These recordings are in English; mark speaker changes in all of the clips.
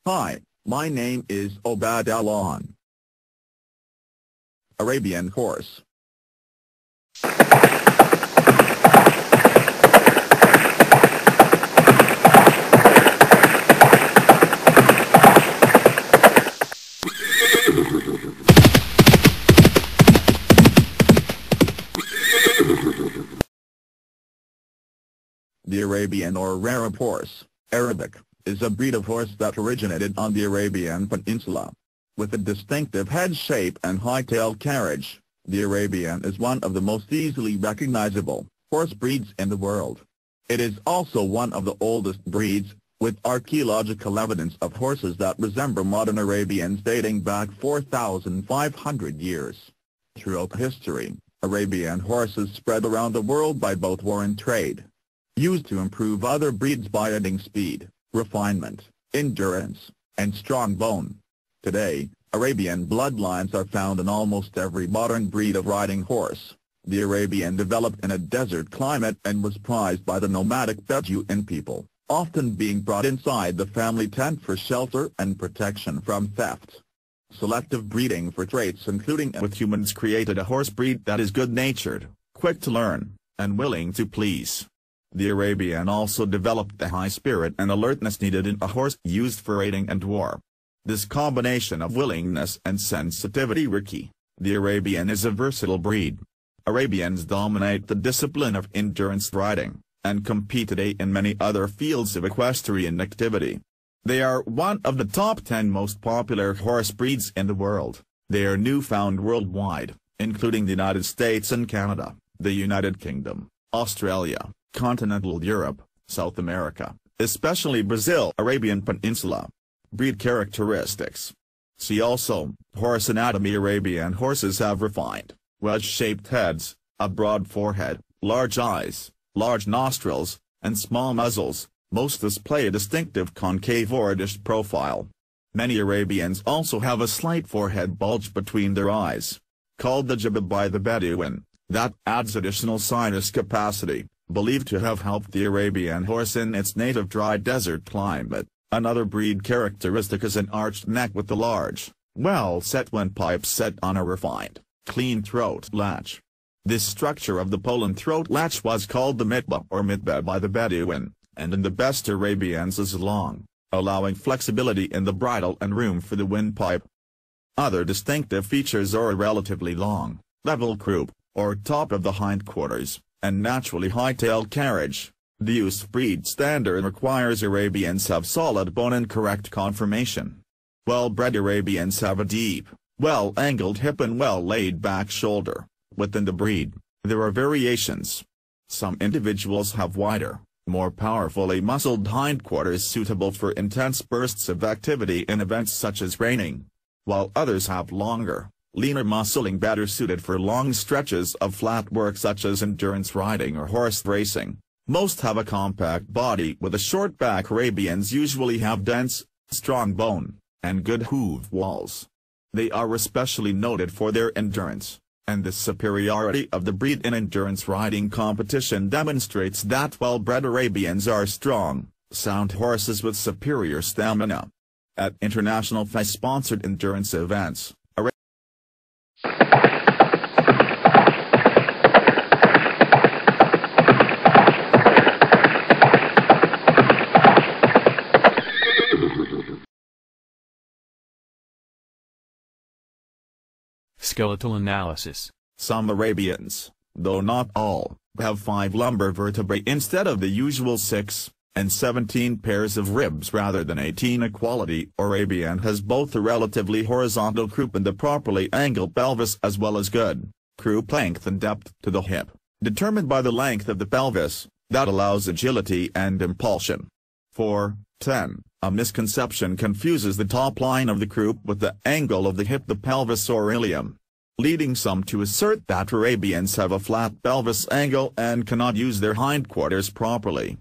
Speaker 1: Hi, my name is Obad Alon. Arabian horse. The Arabian or Arab horse, Arabic, is a breed of horse that originated on the Arabian Peninsula. With a distinctive head shape and high-tailed carriage, the Arabian is one of the most easily recognizable horse breeds in the world. It is also one of the oldest breeds, with archaeological evidence of horses that resemble modern Arabians dating back 4,500 years. Throughout history, Arabian horses spread around the world by both war and trade, used to improve other breeds by adding speed, refinement, endurance, and strong bone. Today, Arabian bloodlines are found in almost every modern breed of riding horse. The Arabian developed in a desert climate and was prized by the nomadic Bedouin people, often being brought inside the family tent for shelter and protection from theft. Selective breeding for traits including with humans created a horse breed that is good-natured, quick to learn, and willing to please. The Arabian also developed the high spirit and alertness needed in a horse used for raiding and war. This combination of willingness and sensitivity were key. The Arabian is a versatile breed. Arabians dominate the discipline of endurance riding, and compete today in many other fields of equestrian activity. They are one of the top 10 most popular horse breeds in the world. They are new found worldwide, including the United States and Canada, the United Kingdom, Australia, continental Europe, South America, especially Brazil. Arabian Peninsula. Breed characteristics. See also, horse anatomy. Arabian horses have refined, wedge-shaped heads, a broad forehead, large eyes, large nostrils, and small muzzles. Most display a distinctive concave or dished profile. Many Arabians also have a slight forehead bulge between their eyes, called the jibba by the Bedouin, that adds additional sinus capacity, believed to have helped the Arabian horse in its native dry desert climate. Another breed characteristic is an arched neck with a large, well-set windpipe set on a refined, clean throat latch. This structure of the Poland throat latch was called the mitba or mitba by the Bedouin, and in the best Arabians is long, allowing flexibility in the bridle and room for the windpipe. Other distinctive features are a relatively long, level croup, or top of the hindquarters, and naturally high-tailed carriage. The use breed standard requires Arabians have solid bone and correct conformation. Well-bred Arabians have a deep, well-angled hip and well-laid-back shoulder. Within the breed, there are variations. Some individuals have wider, more powerfully muscled hindquarters suitable for intense bursts of activity in events such as reining, while others have longer, leaner muscling better suited for long stretches of flat work such as endurance riding or horse racing. Most have a compact body with a short back. Arabians usually have dense, strong bone, and good hoof walls. They are especially noted for their endurance, and the superiority of the breed in endurance riding competition demonstrates that well-bred Arabians are strong, sound horses with superior stamina. At international FIS-sponsored endurance events,
Speaker 2: Skeletal analysis.
Speaker 1: Some Arabians, though not all, have 5 lumbar vertebrae instead of the usual 6, and 17 pairs of ribs rather than 18. A quality Arabian has both a relatively horizontal croup and a properly angled pelvis as well as good croup length and depth to the hip, determined by the length of the pelvis, that allows agility and impulsion. 4.10. A misconception confuses the top line of the croup with the angle of the hip, the pelvis or ilium, leading some to assert that Arabians have a flat pelvis angle and cannot use their hindquarters properly.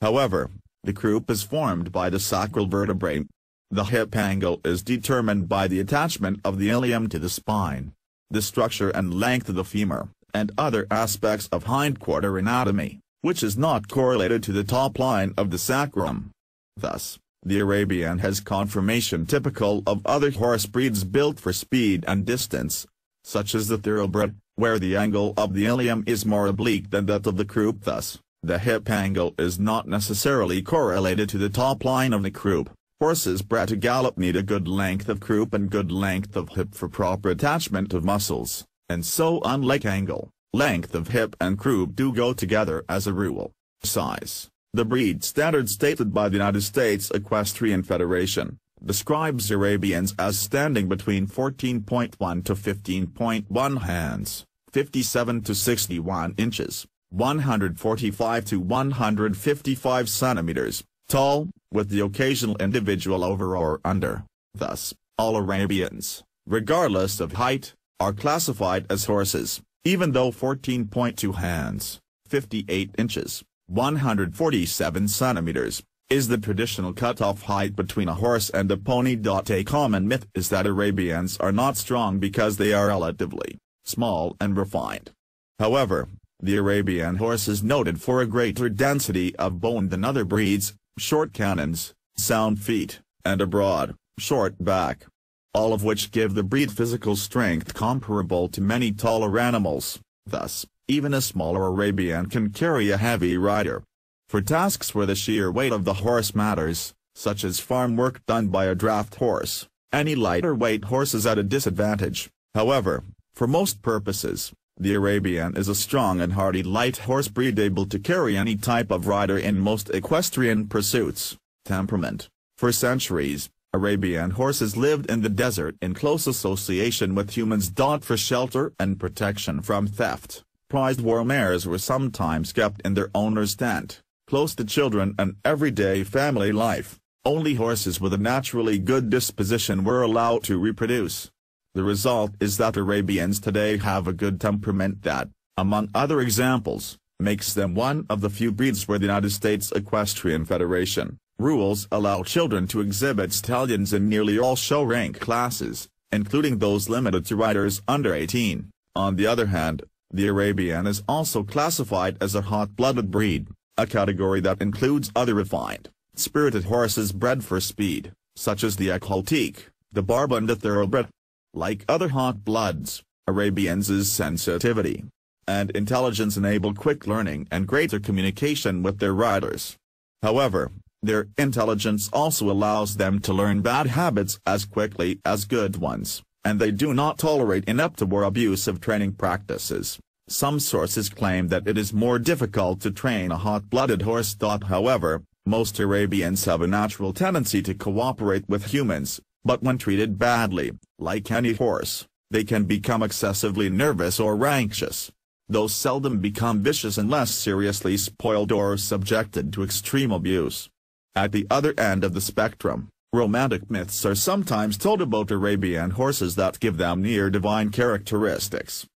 Speaker 1: However, the croup is formed by the sacral vertebrae. The hip angle is determined by the attachment of the ilium to the spine, the structure and length of the femur, and other aspects of hindquarter anatomy, which is not correlated to the top line of the sacrum. Thus, The Arabian has conformation typical of other horse breeds built for speed and distance, such as the thoroughbred, where the angle of the ilium is more oblique than that of the croup. Thus, the hip angle is not necessarily correlated to the top line of the croup. Horses bred to gallop need a good length of croup and good length of hip for proper attachment of muscles, and so unlike angle, length of hip and croup do go together as a rule. Size. The breed standard stated by the United States Equestrian Federation describes Arabians as standing between 14.1 to 15.1 hands, 57 to 61 inches, 145 to 155 centimeters, tall, with the occasional individual over or under. Thus, all Arabians, regardless of height, are classified as horses, even though 14.2 hands, 58 inches, 147 centimeters, is the traditional cutoff height between a horse and a pony. A common myth is that Arabians are not strong because they are relatively small and refined. However, the Arabian horse is noted for a greater density of bone than other breeds, short cannons, sound feet, and a broad, short back, all of which give the breed physical strength comparable to many taller animals. Thus, even a smaller Arabian can carry a heavy rider. For tasks where the sheer weight of the horse matters, such as farm work done by a draft horse, any lighter weight horse is at a disadvantage. However, for most purposes, the Arabian is a strong and hardy light horse breed able to carry any type of rider in most equestrian pursuits. Temperament. For centuries, Arabian horses lived in the desert in close association with humans. For shelter and protection from theft, prized war mares were sometimes kept in their owner's tent, close to children and everyday family life. Only horses with a naturally good disposition were allowed to reproduce. The result is that Arabians today have a good temperament that, among other examples, makes them one of the few breeds where the United States Equestrian Federation rules allow children to exhibit stallions in nearly all show rank classes, including those limited to riders under 18. On the other hand, the Arabian is also classified as a hot-blooded breed, a category that includes other refined, spirited horses bred for speed, such as the Exotique, the Barb and the Thoroughbred. Like other hot bloods, Arabians' sensitivity and intelligence enable quick learning and greater communication with their riders. However, their intelligence also allows them to learn bad habits as quickly as good ones, and they do not tolerate ineptitude or abusive training practices. Some sources claim that it is more difficult to train a hot-blooded horse. However, most Arabians have a natural tendency to cooperate with humans, but when treated badly, like any horse, they can become excessively nervous or anxious. Those seldom become vicious unless seriously spoiled or subjected to extreme abuse. At the other end of the spectrum, romantic myths are sometimes told about Arabian horses that give them near-divine characteristics.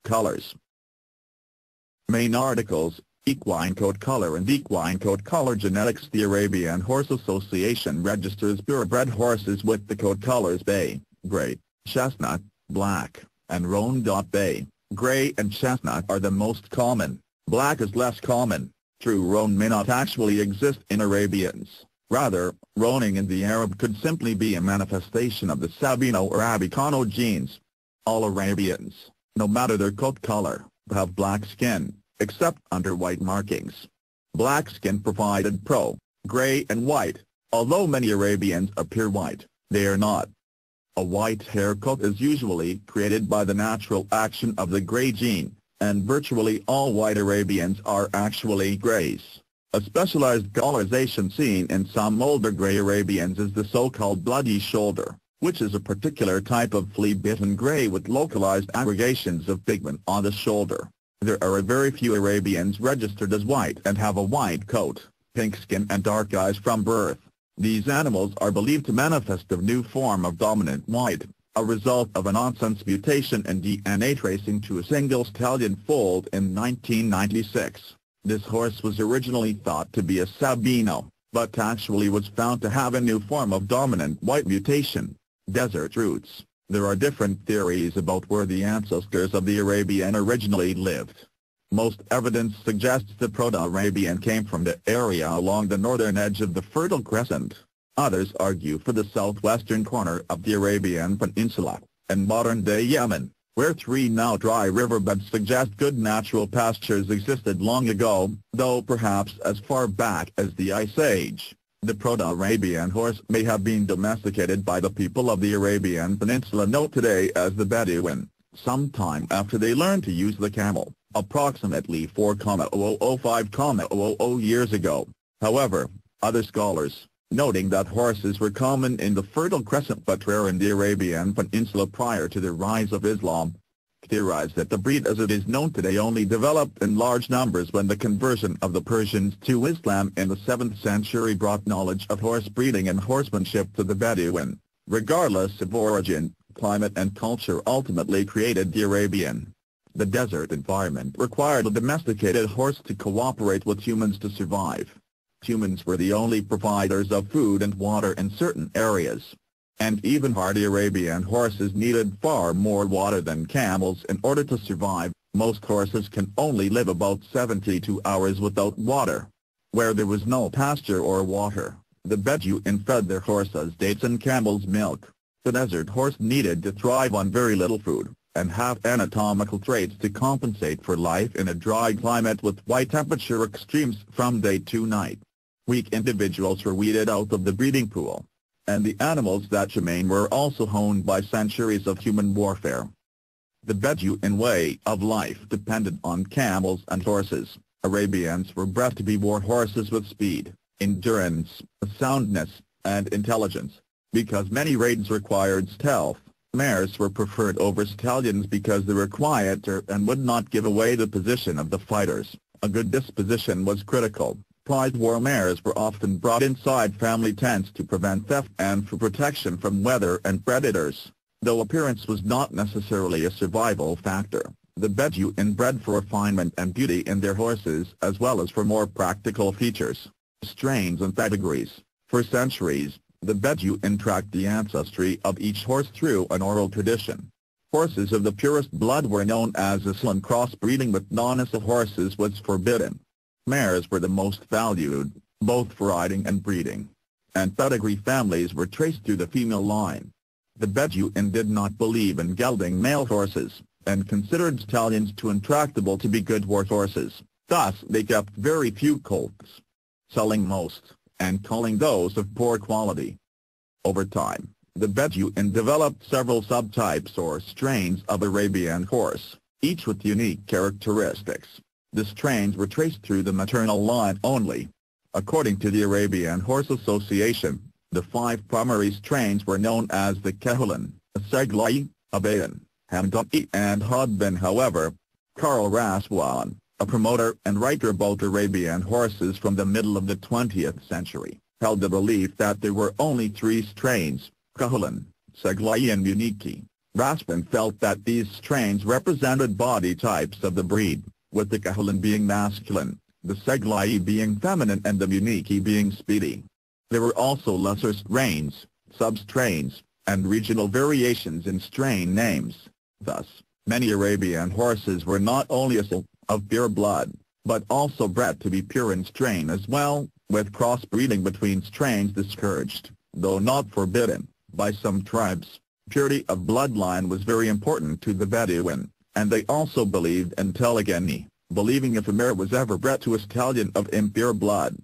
Speaker 2: Colors. Main articles: Equine coat color and equine coat color genetics. The Arabian Horse Association registers purebred horses with the coat colors bay, gray, chestnut, black, and roan. Bay, gray and chestnut are the most common. Black is less common. True roan may not actually exist in Arabians. Rather, roaning in the Arab could simply be a manifestation of the Sabino or Abicano genes. All Arabians, no matter their coat color, have black skin, except under white markings. Black skin provided gray and white. Although many Arabians appear white, they are not. A white hair coat is usually created by the natural action of the gray gene, and virtually all white Arabians are actually grays. A specialized colorization seen in some older gray Arabians is the so-called bloody shoulder, which is a particular type of flea-bitten gray with localized aggregations of pigment on the shoulder. There are very few Arabians registered as white and have a white coat, pink skin and dark eyes from birth. These animals are believed to manifest a new form of dominant white, a result of a nonsense mutation in DNA tracing to a single stallion foaled in 1996. This horse was originally thought to be a Sabino, but actually was found to have a new form of dominant white mutation. Desert roots. There are different theories about where the ancestors of the Arabian originally lived.
Speaker 1: Most evidence suggests the Proto-Arabian came from the area along the northern edge of the Fertile Crescent. Others argue for the southwestern corner of the Arabian Peninsula, and modern-day Yemen, where 3 now dry riverbeds suggest good natural pastures existed long ago, though perhaps as far back as the Ice Age. The Proto-Arabian horse may have been domesticated by the people of the Arabian Peninsula known today as the Bedouin, sometime after they learned to use the camel, approximately 4,005,000 years ago. However, other scholars, noting that horses were common in the Fertile Crescent but rare in the Arabian Peninsula prior to the rise of Islam, theorize that the breed as it is known today only developed in large numbers when the conversion of the Persians to Islam in the 7th century brought knowledge of horse breeding and horsemanship to the Bedouin. Regardless of origin, climate and culture ultimately created the Arabian. The desert environment required a domesticated horse to cooperate with humans to survive. Humans were the only providers of food and water in certain areas. And even hardy Arabian horses needed far more water than camels in order to survive. Most horses can only live about 72 hours without water. Where there was no pasture or water, the Bedouin fed their horses dates and camel's milk. The desert horse needed to thrive on very little food, and have anatomical traits to compensate for life in a dry climate with high temperature extremes from day to night. Weak individuals were weeded out of the breeding pool, and the animals that remained were also honed by centuries of human warfare. The Bedouin way of life depended on camels and horses. Arabians were bred to be war horses with speed, endurance, soundness, and intelligence. Because many raids required stealth, mares were preferred over stallions because they were quieter and would not give away the position of the fighters. A good disposition was critical. Prize war mares were often brought inside family tents to prevent theft and for protection from weather and predators. Though appearance was not necessarily a survival factor, the Bedouin bred for refinement and beauty in their horses as well as for more practical features, strains and pedigrees. For centuries, the Bedouin tracked the ancestry of each horse through an oral tradition. Horses of the purest blood were known as asil, and crossbreeding with non-asil horses was forbidden. Mares were the most valued, both for riding and breeding, and pedigree families were traced through the female line. The Bedouin did not believe in gelding male horses, and considered stallions too intractable to be good war horses. Thus they kept very few colts, selling most, and culling those of poor quality. Over time, the Bedouin developed several subtypes or strains of Arabian horse, each with unique characteristics. The strains were traced through the maternal line only. According to the Arabian Horse Association, the 5 primary strains were known as the Kehulan, Seglai, Abayan, Hamdani and Hodban. However, Karl Raswan, a promoter and writer about Arabian horses from the middle of the 20th century, held the belief that there were only 3 strains, Kehulan, Seglai and Muniki. Raswan felt that these strains represented body types of the breed, with the Kehulan being masculine, the Seglai being feminine and the Muniki being speedy. There were also lesser strains, sub-strains, and regional variations in strain names. Thus, many Arabian horses were not only asil, of pure blood, but also bred to be pure in strain as well, with crossbreeding between strains discouraged, though not forbidden, by some tribes. Purity of bloodline was very important to the Bedouin, and they also believed in telegeny, believing if a mare was ever bred to a stallion of impure blood,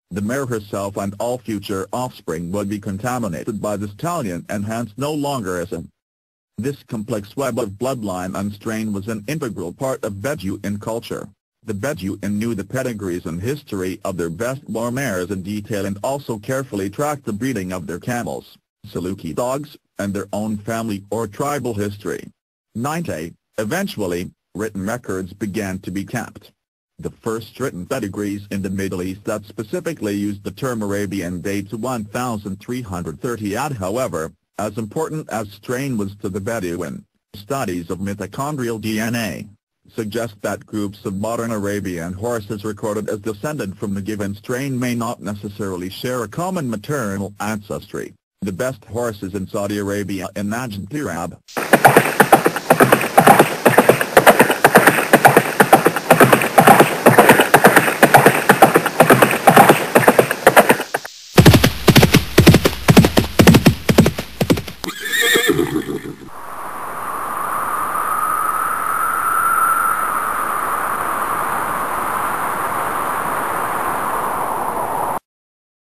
Speaker 1: the mare herself and all future offspring would be contaminated by the stallion and hence no longer asil. This complex web of bloodline and strain was an integral part of Bedouin culture. The Bedouin knew the pedigrees and history of their best-born mares in detail and also carefully tracked the breeding of their camels, Saluki dogs, and their own family or tribal history. 90. Eventually, written records began to be kept. The first written pedigrees in the Middle East that specifically used the term Arabian date to 1330 AD. However, as important as strain was to the Bedouin, studies of mitochondrial DNA suggest that groups of modern Arabian horses recorded as descended from the given strain may not necessarily share a common maternal ancestry. The best horses in Saudi Arabia in Najm Tirab